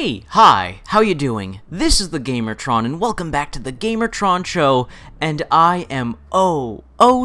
Hey, hi, how you doing? This is the Gamertron, and welcome back to the Gamertron Show, and I am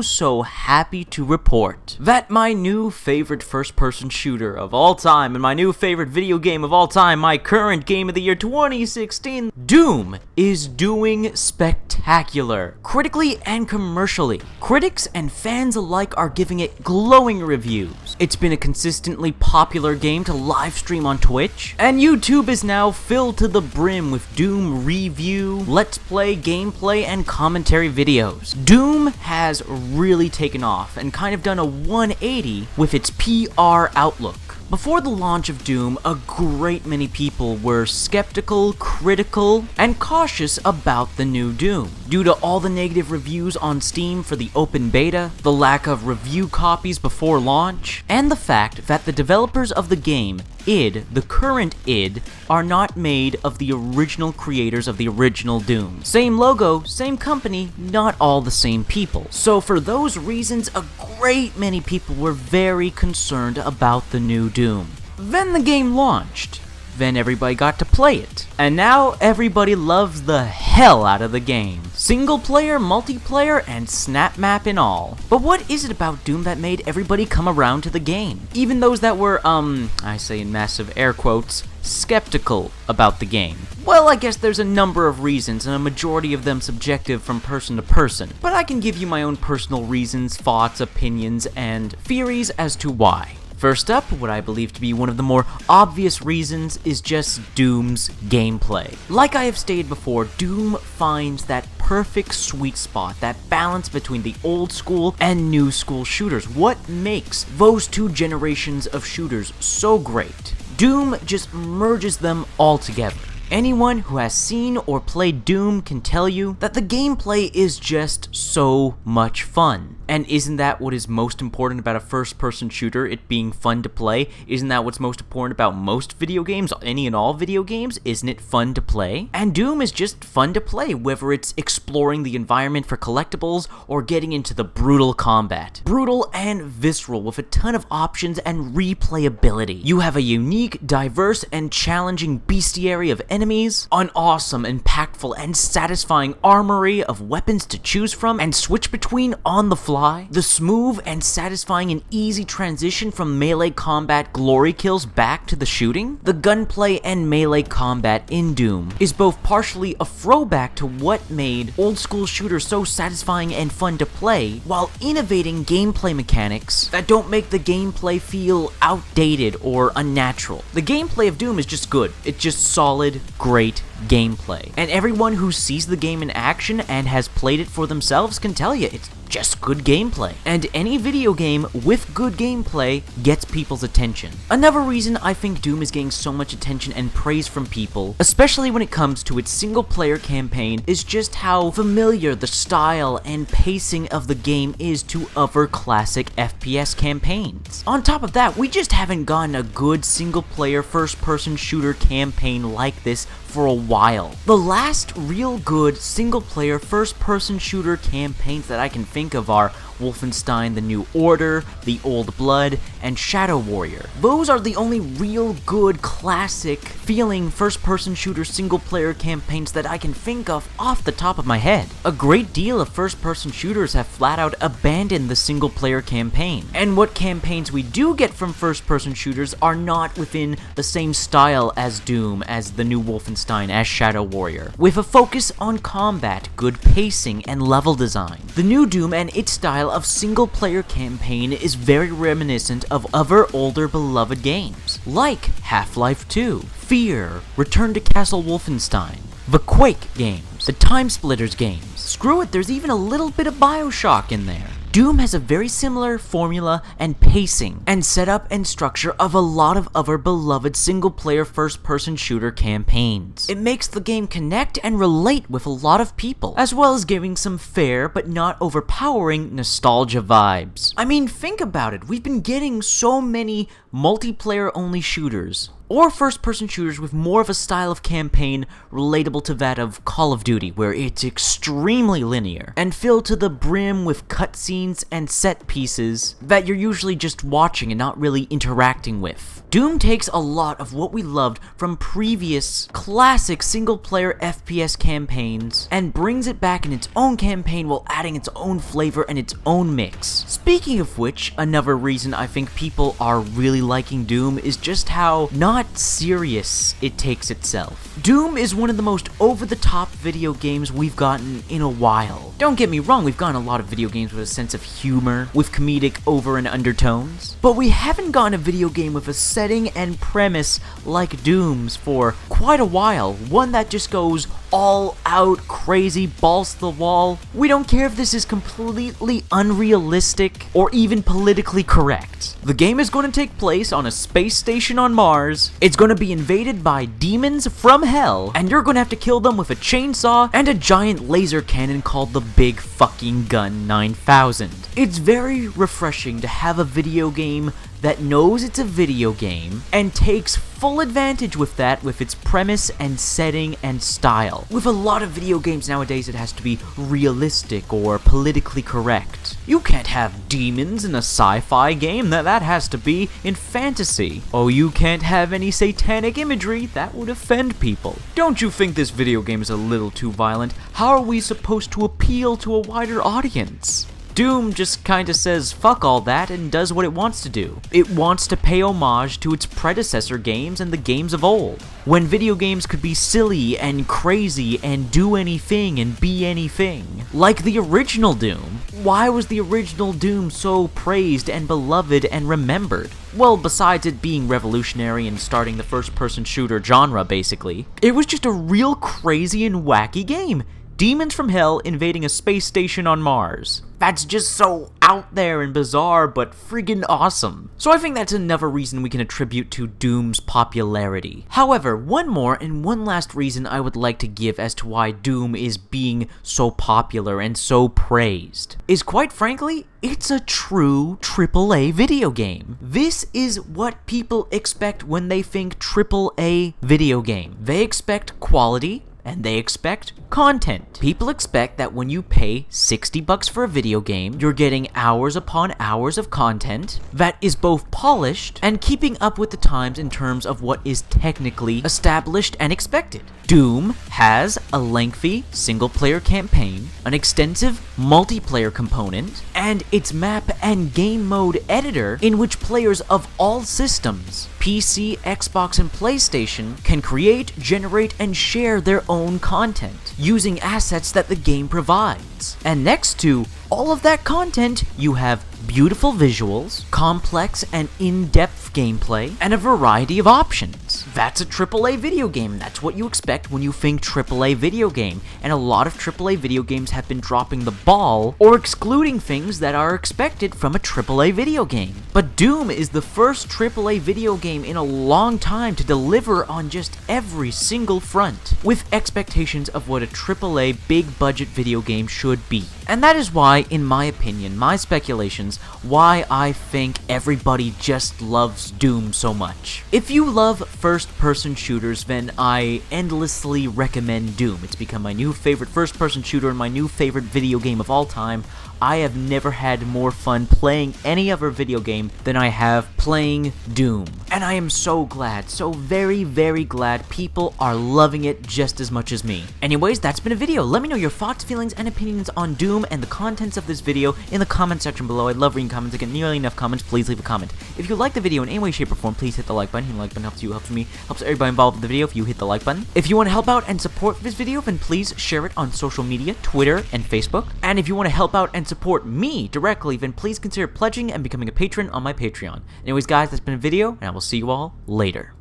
so happy to report that my new favorite first-person shooter of all time, and my new favorite video game of all time, my current game of the year 2016, Doom, is doing spectacular, critically and commercially. Critics and fans alike are giving it glowing reviews. It's been a consistently popular game to live stream on Twitch, and YouTube is now filled to the brim with Doom review, let's play, gameplay, and commentary videos. Doom has really taken off and kind of done a 180 with its PR outlook. Before the launch of Doom, a great many people were skeptical, critical, and cautious about the new Doom. Due to all the negative reviews on Steam for the open beta, the lack of review copies before launch, and the fact that the developers of the game, id, the current id, are not made of the original creators of the original Doom. Same logo, same company, not all the same people. So for those reasons, a great many people were very concerned about the new Doom. Then the game launched. Then everybody got to play it. And now everybody loves the hell out of the game. Single player, multiplayer, and snap map and all. But what is it about Doom that made everybody come around to the game? Even those that were, I say in massive air quotes, skeptical about the game. Well, I guess there's a number of reasons, and a majority of them subjective from person to person. But I can give you my own personal reasons, thoughts, opinions, and theories as to why. First up, what I believe to be one of the more obvious reasons is just Doom's gameplay. Like I have stated before, Doom finds that perfect sweet spot, that balance between the old school and new school shooters. What makes those two generations of shooters so great? Doom just merges them all together. Anyone who has seen or played Doom can tell you that the gameplay is just so much fun. And isn't that what is most important about a first-person shooter, it being fun to play? Isn't that what's most important about most video games, any and all video games? Isn't it fun to play? And Doom is just fun to play, whether it's exploring the environment for collectibles or getting into the brutal combat. Brutal and visceral with a ton of options and replayability. You have a unique, diverse, and challenging bestiary of enemies, an awesome, impactful, and satisfying armory of weapons to choose from and switch between on the fly. The smooth and satisfying and easy transition from melee combat glory kills back to the shooting. The gunplay and melee combat in Doom is both partially a throwback to what made old school shooters so satisfying and fun to play, while innovating gameplay mechanics that don't make the gameplay feel outdated or unnatural. The gameplay of Doom is just good. It's just solid, great gameplay. And everyone who sees the game in action and has played it for themselves can tell you it's just good gameplay. And any video game with good gameplay gets people's attention. Another reason I think Doom is getting so much attention and praise from people, especially when it comes to its single-player campaign, is just how familiar the style and pacing of the game is to other classic FPS campaigns. On top of that, we just haven't gotten a good single-player first-person shooter campaign like this for a while. The last real good single-player first-person shooter campaigns that I can think of are Wolfenstein: The New Order, The Old Blood, and Shadow Warrior. Those are the only real good, classic feeling first-person shooter single-player campaigns that I can think of off the top of my head. A great deal of first-person shooters have flat-out abandoned the single-player campaign, and what campaigns we do get from first-person shooters are not within the same style as Doom, as the new Wolfenstein, as Shadow Warrior, with a focus on combat, good pacing, and level design. The new Doom and its style of single-player campaign is very reminiscent of other older beloved games, like Half-Life 2, Fear, Return to Castle Wolfenstein, the Quake games, the Time Splitters games. Screw it, there's even a little bit of BioShock in there. Doom has a very similar formula and pacing and setup and structure of a lot of other beloved single-player first-person shooter campaigns. It makes the game connect and relate with a lot of people, as well as giving some fair but not overpowering nostalgia vibes. I mean, think about it, we've been getting so many multiplayer-only shooters, or first-person shooters with more of a style of campaign relatable to that of Call of Duty, where it's extremely linear, and filled to the brim with cutscenes and set pieces that you're usually just watching and not really interacting with. Doom takes a lot of what we loved from previous classic single-player FPS campaigns and brings it back in its own campaign while adding its own flavor and its own mix. Speaking of which, another reason I think people are really liking Doom is just how not serious it takes itself. Doom is one of the most over-the-top video games we've gotten in a while. Don't get me wrong, we've gotten a lot of video games with a sense of humor, with comedic over and undertones, but we haven't gotten a video game with a setting and premise like Doom's for quite a while, one that just goes all out crazy, balls to the wall. We don't care if this is completely unrealistic or even politically correct. The game is going to take place on a space station on Mars, it's going to be invaded by demons from hell, and you're going to have to kill them with a chainsaw and a giant laser cannon called the Big Fucking Gun 9000. It's very refreshing to have a video game that knows it's a video game and takes full advantage with that with its premise and setting and style. With a lot of video games nowadays, it has to be realistic or politically correct. You can't have demons in a sci-fi game, that has to be in fantasy. Oh, you can't have any satanic imagery, that would offend people. Don't you think this video game is a little too violent? How are we supposed to appeal to a wider audience? Doom just kinda says fuck all that and does what it wants to do. It wants to pay homage to its predecessor games and the games of old, when video games could be silly and crazy and do anything and be anything. Like the original Doom. Why was the original Doom so praised and beloved and remembered? Well, besides it being revolutionary and starting the first-person shooter genre, basically, it was just a real crazy and wacky game. Demons from hell invading a space station on Mars. That's just so out there and bizarre, but friggin' awesome. So I think that's another reason we can attribute to Doom's popularity. However, one more and one last reason I would like to give as to why Doom is being so popular and so praised is, quite frankly, it's a true AAA video game. This is what people expect when they think AAA video game. They expect quality, and they expect content. People expect that when you pay $60 for a video game, you're getting hours upon hours of content that is both polished and keeping up with the times in terms of what is technically established and expected. Doom has a lengthy single-player campaign, an extensive multiplayer component, and its map and game mode editor in which players of all systems, PC, Xbox, and PlayStation, can create, generate, and share their own content using assets that the game provides. And next to all of that content, you have beautiful visuals, complex and in-depth gameplay, and a variety of options. That's a AAA video game. That's what you expect when you think AAA video game, and a lot of AAA video games have been dropping the ball or excluding things that are expected from a AAA video game. But Doom is the first AAA video game in a long time to deliver on just every single front, with expectations of what a AAA big-budget video game should be. And that is why, in my opinion, my speculations, why I think everybody just loves Doom so much. If you love first-person shooters, then I endlessly recommend Doom. It's become my new favorite first-person shooter and my new favorite video game of all time. I have never had more fun playing any other video game than I have playing Doom. And I am so glad, so very, very glad people are loving it just as much as me. Anyways, that's been a video. Let me know your thoughts, feelings, and opinions on Doom and the contents of this video in the comment section below. I'd love reading comments. I get nearly enough comments. Please leave a comment. If you like the video in any way, shape, or form, please hit the like button. Hitting the like button helps you, helps me, helps everybody involved with the video if you hit the like button. If you want to help out and support this video, then please share it on social media, Twitter, and Facebook. And if you want to help out and support me directly, then please consider pledging and becoming a patron on my Patreon. Anyways, guys, that's been a video, and I will see you all later.